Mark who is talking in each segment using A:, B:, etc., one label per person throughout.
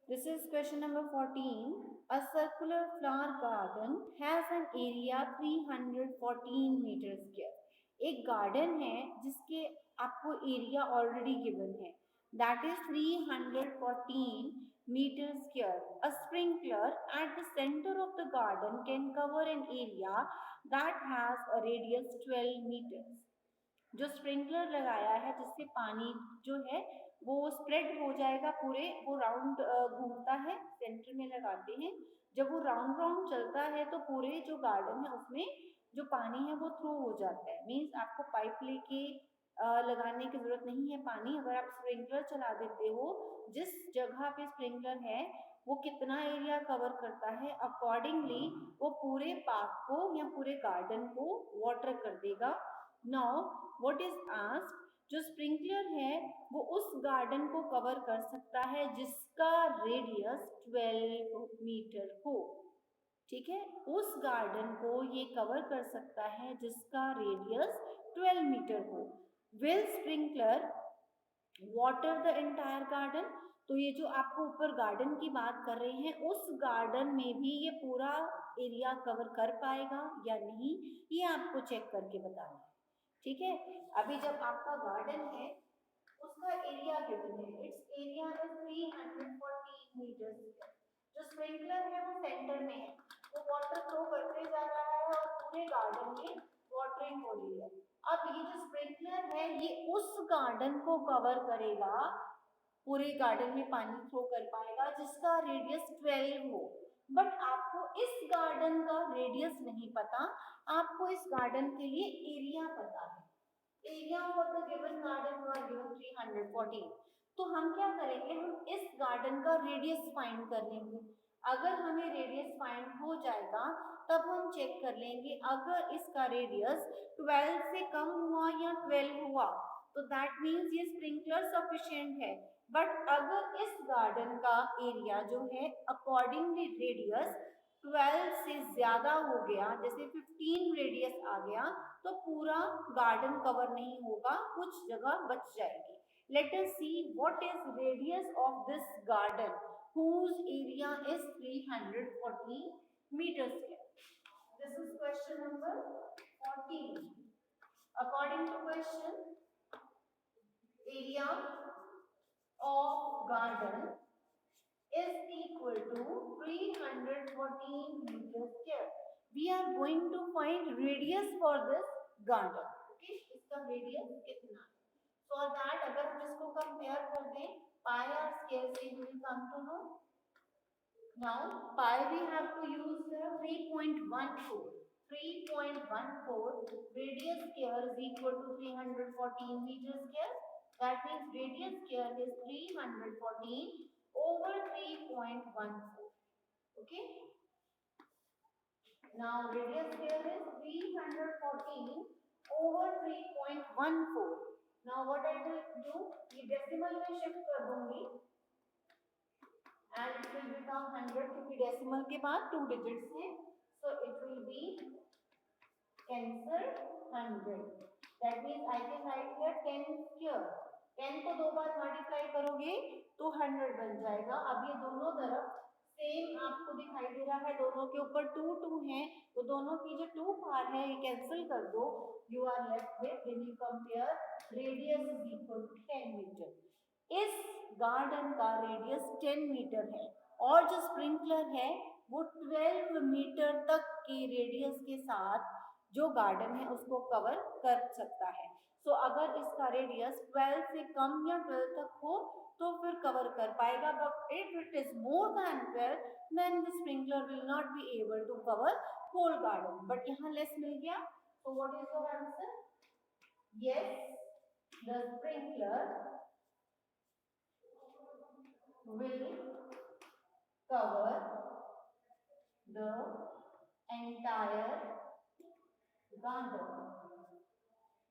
A: This is question number 14. A circular flower garden has an area 314 metre square. एक garden है जिसके आपको area already given है, that is 314 metre square. A sprinkler at the center of the garden can cover an area that has a radius 12 meters. जो sprinkler लगाया है जिससे पानी जो है वो स्प्रेड हो जाएगा पूरे, वो राउंड घूमता है, सेंटर में लगाते हैं. जब वो राउंड राउंड चलता है तो पूरे जो गार्डन है उसमें जो पानी है वो थ्रू हो जाता है. मीन्स आपको पाइप लेके लगाने की जरूरत नहीं है पानी. अगर आप स्प्रिंकलर चला देते हो, जिस जगह पे स्प्रिंकलर है वो कितना एरिया कवर करता है, अकॉर्डिंगली वो पूरे पार्क को या पूरे गार्डन को वाटर कर देगा. नाउ व्हाट इज आस्क्ड, जो स्प्रिंकलर है वो उस गार्डन को कवर कर सकता है जिसका रेडियस 12 मीटर हो. ठीक है, उस गार्डन को ये कवर कर सकता है जिसका रेडियस 12 मीटर हो. Will sprinkler water the entire garden. तो ये जो आपको ऊपर गार्डन की बात कर रहे हैं, उस गार्डन में भी ये पूरा एरिया कवर कर पाएगा या नहीं, ये आपको चेक करके बताना है. ठीक है, अभी जब आपका गार्डन है उसका एरिया गिवन है, इट्स एरिया इज 314 मीटर. जो स्प्रिंकलर है वो सेंटर में है, वो वाटर फ्लो करते जा रहा है और पूरे गार्डन में वाटरिंग हो रही है. अब ये जो स्प्रिंकलर है ये उस गार्डन को कवर करेगा, पूरे गार्डन में पानी थ्रो कर पाएगा जिसका रेडियस 12 हो. बट आपको इस गार्डन का रेडियस नहीं पता, आपको इस गार्डन के लिए एरिया पता है. Area for the given garden was given 314. तो हम क्या करेंगे, हम इस गार्डन का रेडियस फाइंड कर लेंगे. अगर हमें रेडियस फाइंड हो जाएगा तब हम चेक कर लेंगे, अगर इसका रेडियस 12 से कम हुआ या 12 हुआ तो दैट मीन्स ये स्प्रिंकलर सफिशिएंट है. बट अगर इस गार्डन का एरिया जो है अकॉर्डिंगली रेडियस 12 से ज्यादा हो गया, जैसे 15 रेडियस आ गया, तो पूरा गार्डन कवर नहीं होगा, कुछ जगह बच जाएगी. Let us see what is radius of this garden whose area is 314 meters square. This is question number 14. According to question, area of garden is equal to 314 meters square. We are going to find radius for this garden. Okay, इसका radius कितना है? For that, अगर हम इसको compare कर दें, pi और scale से we will come to know. Now, pi we have to use here 3.14. 3.14 radius square is equal to 314 meters square. That means radius square is 314 over 3.14. Okay. Now radius square is 314 over 3.14. Now what I will do, ये decimal में shift कर दूंगी and it will become 100 क्योंकि decimal के बाद 2 digits है, so it will be cancel 100. That means I can write here 10 square. 10 को दो बार मल्टीप्लाई करोगे तो 100 बन जाएगा. अब ये दोनों तरफ सेम आपको दिखाई दे रहा है, दोनों के ऊपर 2 2 है, तो दोनों की जो 2 पार है ये कैंसिल कर दो. You are left with, when you compare, radius is equal to 10 metre. इस गार्डन का रेडियस 10 मीटर है और जो स्प्रिंकलर है वो 12 मीटर तक के रेडियस के साथ जो गार्डन है उसको कवर कर सकता है. सो अगर इसका रेडियस 12 से कम या 12 तक हो तो फिर कवर कर पाएगा. But if it is more than 12 then the sprinkler will not be able to cover whole garden. But यहाँ लेस मिल गया, so what is your answer? Yes, the sprinkler will cover the entire garden.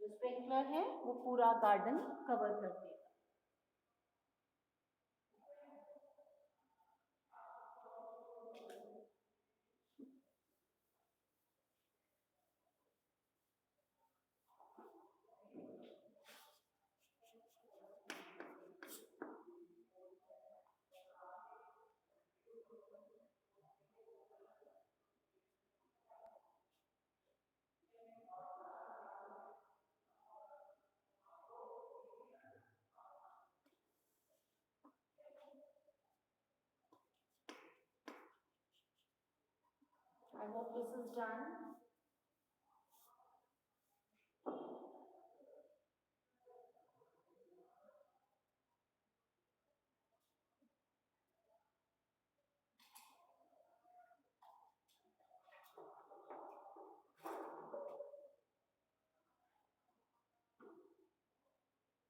A: जो sprinkler है वो पूरा garden cover कर देगा. hope this is done.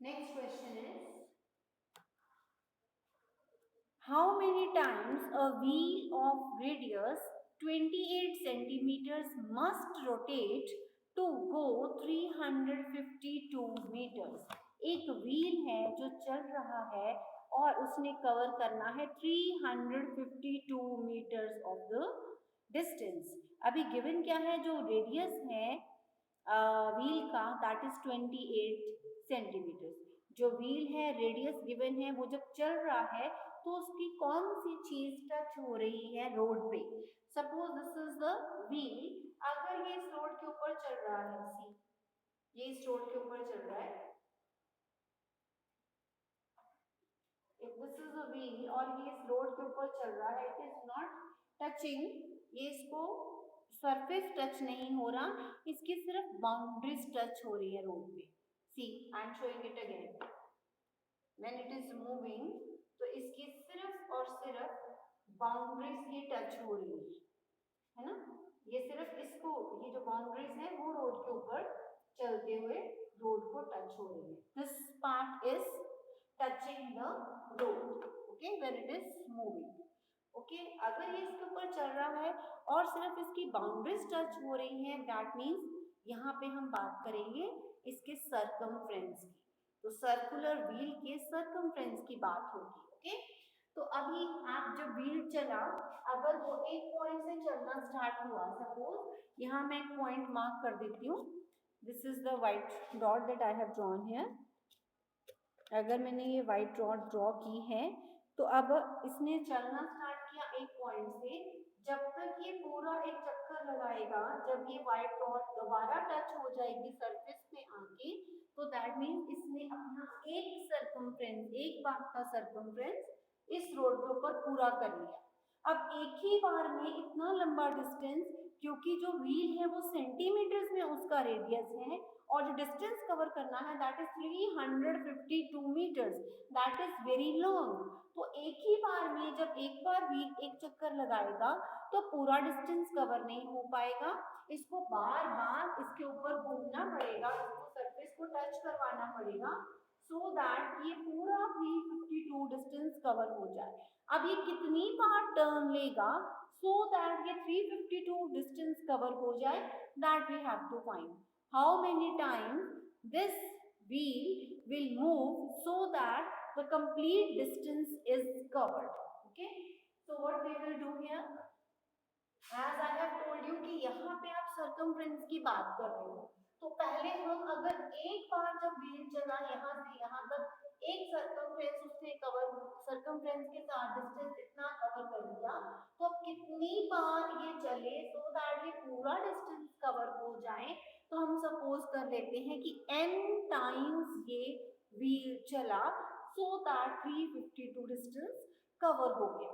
A: Next question is, how many times a wheel of radius 28 centimeters must rotate to go 352 meters? एक wheel है जो चल रहा है और उसने कवर करना है 352 meters ऑफ द डिस्टेंस. अभी गिवन क्या है, जो रेडियस है व्हील का दैट इज 28 सेंटीमीटर. जो व्हील है रेडियस गिवन है, वो जब चल रहा है तो उसकी कौन सी चीज टच हो रही है रोड पे. Suppose this is the wheel. अगर ये इस रोड के ऊपर चल रहा है, सी ये इस रोड के ऊपर चल रहा है, if this is the wheel और ये इस रोड के ऊपर चल रहा है, इट इज नॉट टचिंग, ये इसको सरफेस टच नहीं हो रहा, इसकी सिर्फ बाउंड्रीज टच हो रही है रोड पे. See I am showing it again. When it is moving तो इसकी सिर्फ और सिर्फ बाउंड्रीज ही टच हो रही है ना. ये सिर्फ इसको, ये जो बाउंड्रीज है वो रोड के ऊपर चलते हुए रोड को टच हो रही है. This part is touching the road, okay, when it is moving. Okay, अगर ये इसके ऊपर चल रहा है और सिर्फ इसकी बाउंड्रीज टच हो रही हैं, दैट मीन्स यहाँ पे हम बात करेंगे इसके सरकमफ्रेंस की. तो सर्कुलर व्हील के सरकमफ्रेंस की बात होगी. ओके, तो अभी आप जब व्हील चला, अगर वो एक पॉइंट से चलना स्टार्ट हुआ, सपोज यहाँ मैं एक पॉइंट मार्क कर देती हूँ. This is the white dot that I have drawn here. अगर मैंने ये व्हाइट डॉट ड्रॉ की है तो अब इसने चलना स्टार्ट किया एक पॉइंट से. जब तक ये पूरा एक चक्कर लगाएगा, जब ये व्हाइट डॉट दोबारा टच हो जाएगी सरफेस पे आके, तो दैट मीन्स इसने अपना एक सरकमफ्रेंस, एक बार का सरकमफ्रेंस इस रोड के ऊपर पूरा कर लिया. अब एक ही बार में इतना लंबा डिस्टेंस, क्योंकि जो व्हील है वो सेंटीमीटर्स में उसका रेडियस है और जो डिस्टेंस कवर करना है that is 352 metres, that is very long. तो एक ही बार में जब एक बार व्हील एक चक्कर लगाएगा तो पूरा डिस्टेंस कवर नहीं हो पाएगा, इसको बार बार इसके ऊपर घूमना पड़ेगा, इसको सरफेस को टच करवाना पड़ेगा, सो दैट ये पूरा 352 डिस्टेंस कवर हो जाए. अब ये कितनी बार टर्न लेगा सो दैट ये 352 डिस्टेंस कवर हो जाए, that we have to find. How many times this wheel will move so that the complete distance is covered. Okay, so what we will do here, as I have told you कि यहाँ पे आप circumference की बात कर रहे हो, तो पहले हम अगर एक बार जब व्हील चला यहाँ से यहाँ तक, एक सर्कमफ्रेंस उसने कवर, सर्कमफ्रेंस के साथ डिस्टेंस इतना कवर कर लिया, तो अब कितनी बार ये चले सो दैट ये पूरा डिस्टेंस कवर हो जाए. तो हम सपोज कर लेते हैं कि n टाइम्स ये व्हील चला सो दैट 352 डिस्टेंस कवर हो गया.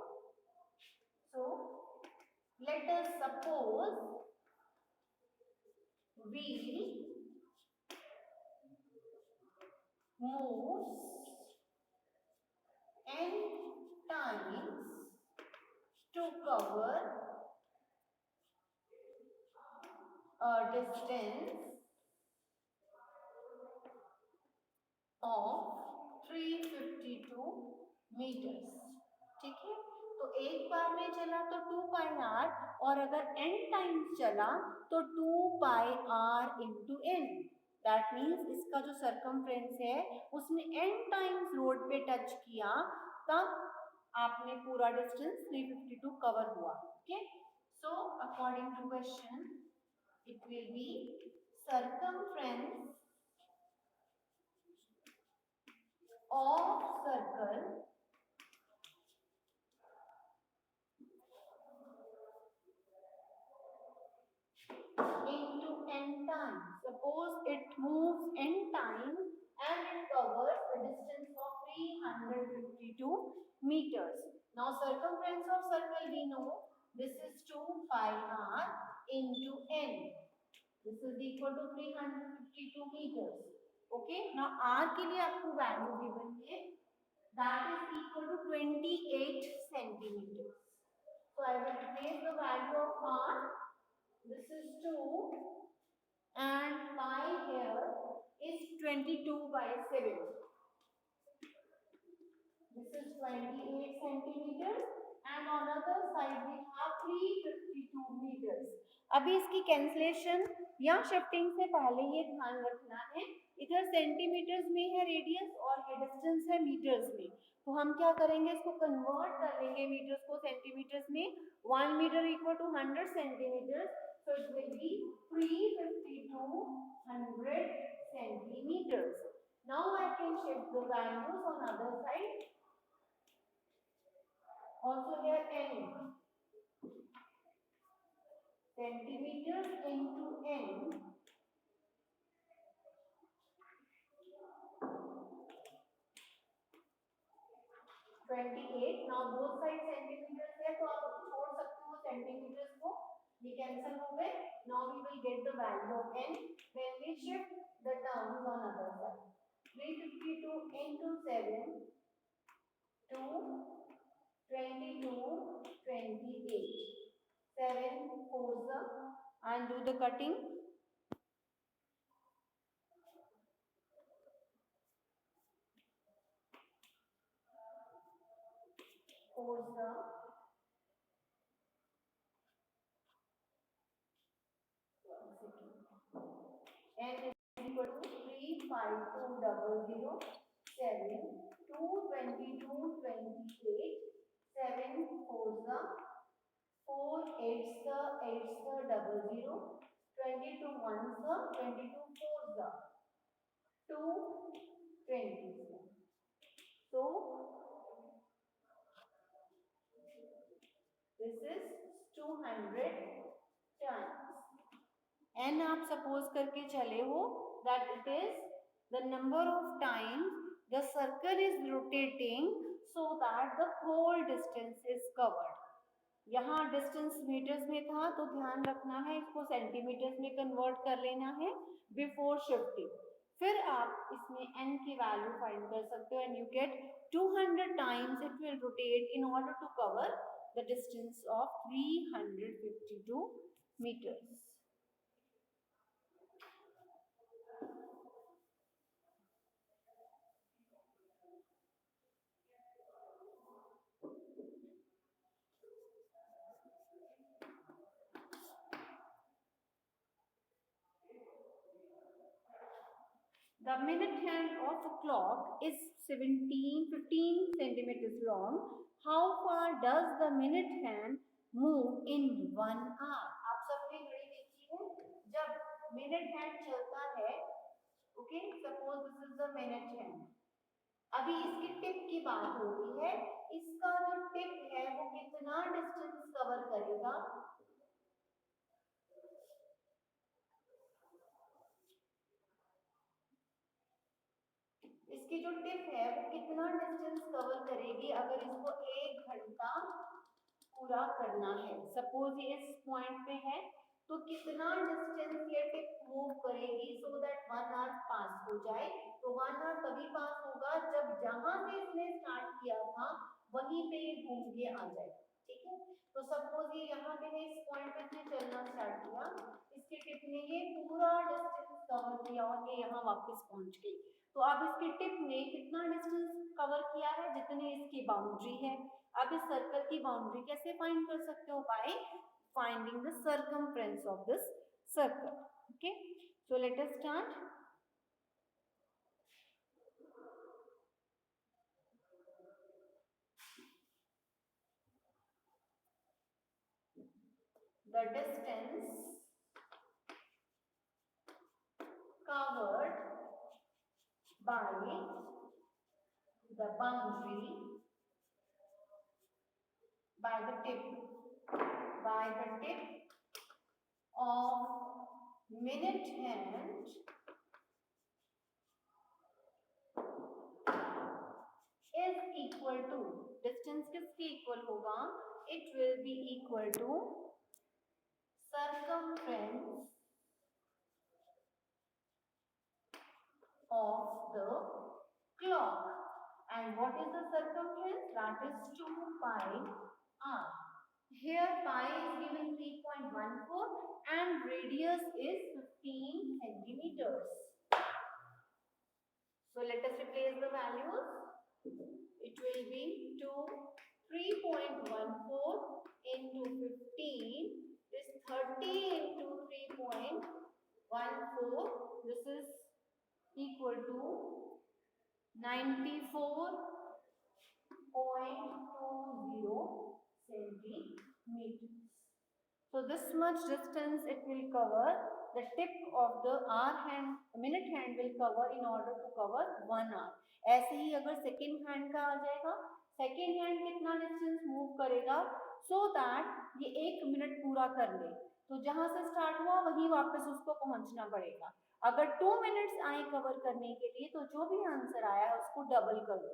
A: So let us suppose wheel moves n times to cover a distance of 352 meters. ठीक है, तो एक बार में चला तो 2 पाई r, और अगर n टाइम्स चला तो 2 pi r into n. That means इसका जो सरकमफ्रेंस है उसने n टाइम्स रोड पे टच किया, तब आपने पूरा डिस्टेंस 352 कवर हुआ. Okay, so according to question it will be circumference of circle into n times. Suppose it moves n times and it covers a distance of 352 meters. Now circumference of circle we know this is 2 pi r into n. This is equal to 352 meters. Okay. Now r के लिए आपको value given है, that is equal to 28 centimeters. So I will replace the value of r. This is 2 and pi here is 22 by 7. This is 28 centimeters and on other side we have 352 meters. अभी इसकी cancellation या shifting से पहले ये ध्यान रखना है, इधर सेंटीमीटर्स में है रेडियस और ये डिस्टेंस है मीटर्स में, तो हम क्या करेंगे, इसको कन्वर्ट कर लेंगे मीटर्स को सेंटीमीटर्स में. 1 metre equal to 100 centimetres, so it will be 352 centimeters. Now I can shift the values on other side. Also here n, centimeters into n, 28. Now both side centimeters है तो आप छोड़ सकते हो सेंटीमीटर्स को, ये कैंसिल हो गए. Now we will get the value of n when we shift the terms on other side. 352 into 7 to 22 28. 7 4s and do the cutting. 4s n is equal to 35200 7 222 28 7 4s 4 8s 8s 00 22 1s 22 4s 2 20s. So this is 200 times. n आप suppose करके चले हो that it is the number of times the circle is rotating so that the whole distance is covered. यहाँ distance metres में था तो ध्यान रखना है इसको सेंटीमीटर्स में कन्वर्ट कर लेना है बिफोर शिफ्टिंग. फिर आप इसमें n की वैल्यू फाइंड कर सकते हो and you get 200 times it will rotate in order to cover the distance of 352 meters. The minute hand of a clock is 15 centimeters long. How far does the minute hand move in 1 hour? आप सबने घड़ी देखी है, जब minute hand चलता है, okay, suppose this is the minute hand. अभी इसकी टिप की बात हो रही है, इसका जो टिप है वो कितना डिस्टेंस कवर करेगा, इसकी जो टिप है वो कितना डिस्टेंस कवर करेगी अगर इसको 1 घंटा पूरा करना है. सपोज ये इस पॉइंट पे है तो कितना डिस्टेंस ये टिप मूव करेगी सो दैट 1 आवर पास हो जाए. तो 1 आवर तभी पास होगा जब जहां से इसने स्टार्ट किया था वहीं पे ये घूम के आ जाए. ठीक है, तो सपोज ये यहाँ पे है, इस पॉइंट पे इसने चलना स्टार्ट किया, इसके टिप ने ये पूरा डिस्टेंस कवर किया और ये यहाँ वापस पहुंच गई. तो अब इसकी टिप ने कितना डिस्टेंस कवर किया है, जितनी इसकी बाउंड्री है. अब इस सर्कल की बाउंड्री कैसे फाइंड कर सकते हो, by finding the circumference of this circle. Okay, so let us start. The distance covered by the boundary, by the tip of minute hand is equal to, distance किसके equal होगा, it will be equal to circumference of the clock. And what is the circumference? That is 2 pi r. Here pi is given 3.14 and radius is 15 centimeters. So let us replace the values. It will be 3.14 into 15 is 30 into 3.14. This is equal to 94.20 centimeters. So this much distance it will cover. The tip of the hour hand, minute hand will cover in order to cover 1 hour. ऐसे ही अगर second hand का आ जाएगा, second hand कितना distance move करेगा so that ये 1 minute पूरा कर ले. तो जहां से स्टार्ट हुआ वहीं वापस उसको पहुंचना पड़ेगा. अगर 2 मिनट्स आए कवर करने के लिए तो जो भी आंसर आया है उसको डबल कर दो.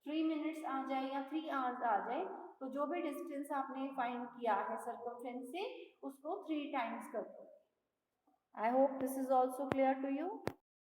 A: 3 मिनट्स आ जाए या 3 आवर्स आ जाए तो जो भी डिस्टेंस आपने फाइंड किया है सर्कमफ्रेंस से उसको 3 टाइम्स कर दो. I hope this is also clear to you.